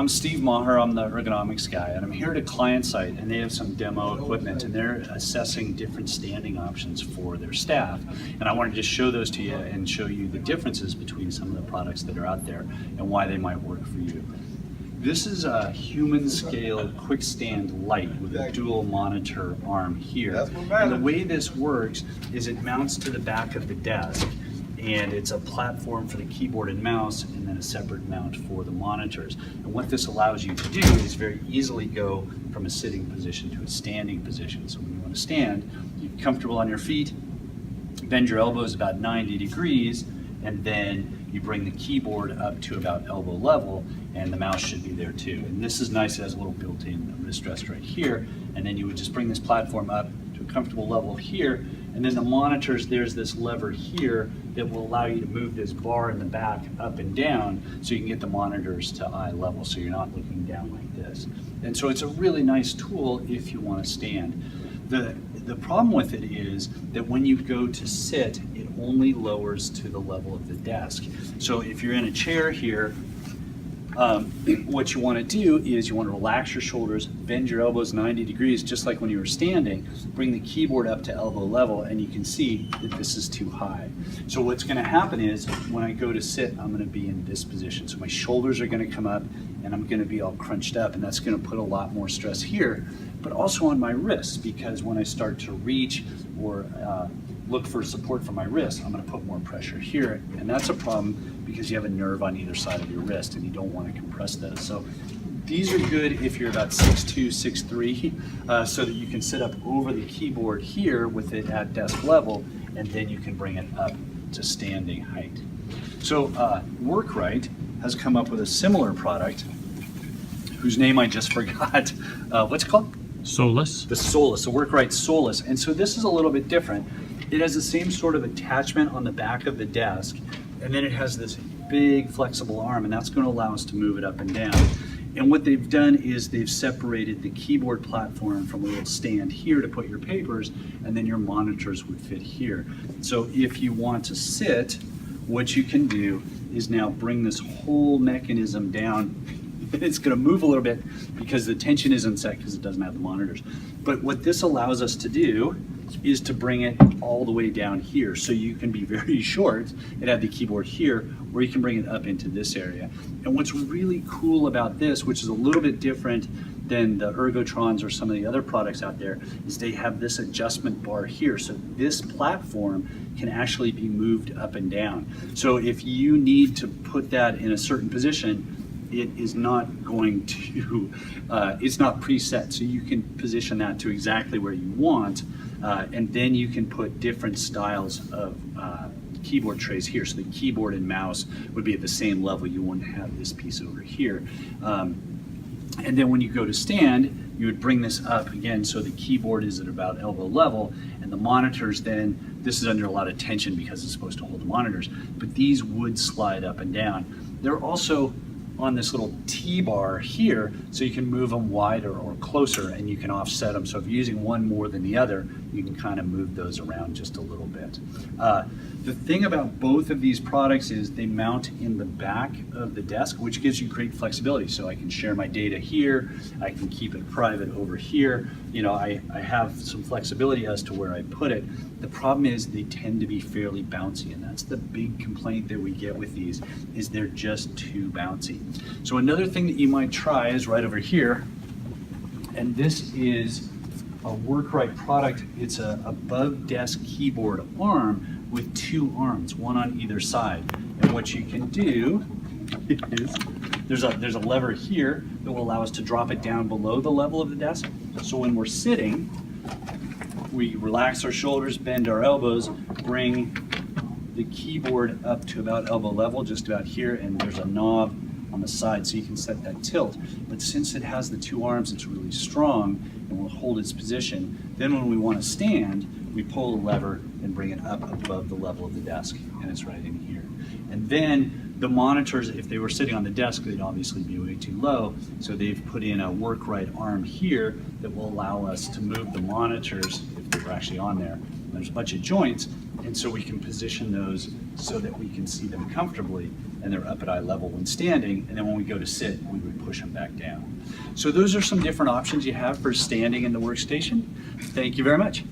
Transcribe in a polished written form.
I'm Steve Maher, I'm the ergonomics guy, and I'm here at a client site, and they have some demo equipment, and they're assessing different standing options for their staff. And I wanted to just show those to you and show you the differences between some of the products that are out there and why they might work for you. This is a human scale quick stand light with a dual monitor arm here. And the way this works is it mounts to the back of the desk, and it's a platform for the keyboard and mouse, and then a separate mount for the monitors. And what this allows you to do is very easily go from a sitting position to a standing position. So when you want to stand, you're comfortable on your feet, bend your elbows about 90 degrees, and then you bring the keyboard up to about elbow level, and the mouse should be there too. And this is nice, it has a little built-in wrist rest right here, and then you would just bring this platform up to a comfortable level here, and then the monitors, there's this lever here that will allow you to move this bar in the back up and down so you can get the monitors to eye level so you're not looking down like this. And so it's a really nice tool if you want to stand. The problem with it is that when you go to sit, it only lowers to the level of the desk. So if you're in a chair here, what you want to do is you want to relax your shoulders, bend your elbows 90 degrees, just like when you were standing, bring the keyboard up to elbow level, and you can see that this is too high. So what's going to happen is when I go to sit, I'm going to be in this position. So my shoulders are going to come up and I'm going to be all crunched up, and that's going to put a lot more stress here, but also on my wrists, because when I start to reach or look for support for my wrist, I'm going to put more pressure here, and that's a problem because you have a nerve on either side of your wrist and you don't want to compress those. So these are good if you're about 6'2", 6'3", so that you can sit up over the keyboard here with it at desk level, and then you can bring it up to standing height. So Workrite has come up with a similar product whose name I just forgot. What's it called? Solus. The Solus, the Workrite Solus. And so this is a little bit different. It has the same sort of attachment on the back of the desk, and then it has this big flexible arm, and that's going to allow us to move it up and down. And what they've done is they've separated the keyboard platform from a little stand here to put your papers, and then your monitors would fit here. So if you want to sit, what you can do is now bring this whole mechanism down. It's going to move a little bit because the tension isn't set because it doesn't have the monitors. But what this allows us to do is to bring it all the way down here, so you can be very short and have the keyboard here, or you can bring it up into this area. And what's really cool about this, which is a little bit different than the Ergotrons or some of the other products out there, is they have this adjustment bar here. So this platform can actually be moved up and down. So if you need to put that in a certain position, it is not going to, it's not preset. So you can position that to exactly where you want, and then you can put different styles of keyboard trays here. So the keyboard and mouse would be at the same level. You wouldn't have this piece over here. And then when you go to stand, you would bring this up again so the keyboard is at about elbow level, and the monitors then, this is under a lot of tension because it's supposed to hold the monitors, but these would slide up and down. They're also on this little T-bar here, so you can move them wider or closer, and you can offset them. So if you're using one more than the other, you can kind of move those around just a little bit. The thing about both of these products is they mount in the back of the desk, which gives you great flexibility. So I can share my data here, I can keep it private over here. You know, I have some flexibility as to where I put it. The problem is they tend to be fairly bouncy, and that's the big complaint that we get with these, is they're just too bouncy. So another thing that you might try is right over here, and this is a Workrite product. It's a above desk keyboard arm with two arms, one on either side. And what you can do is there's a lever here that will allow us to drop it down below the level of the desk. So when we're sitting, we relax our shoulders, bend our elbows, bring the keyboard up to about elbow level, just about here, and there's a knob on the side so you can set that tilt. But since it has the two arms, it's really strong and will hold its position. Then when we want to stand, we pull the lever and bring it up above the level of the desk, and it's right in here. And then the monitors, if they were sitting on the desk, they'd obviously be way too low, so they've put in a Workrite arm here that will allow us to move the monitors, if they were actually on there. There's a bunch of joints, and so we can position those so that we can see them comfortably. and they're up at eye level when standing, and then when we go to sit, we would push them back down. So those are some different options you have for standing in the workstation. Thank you very much.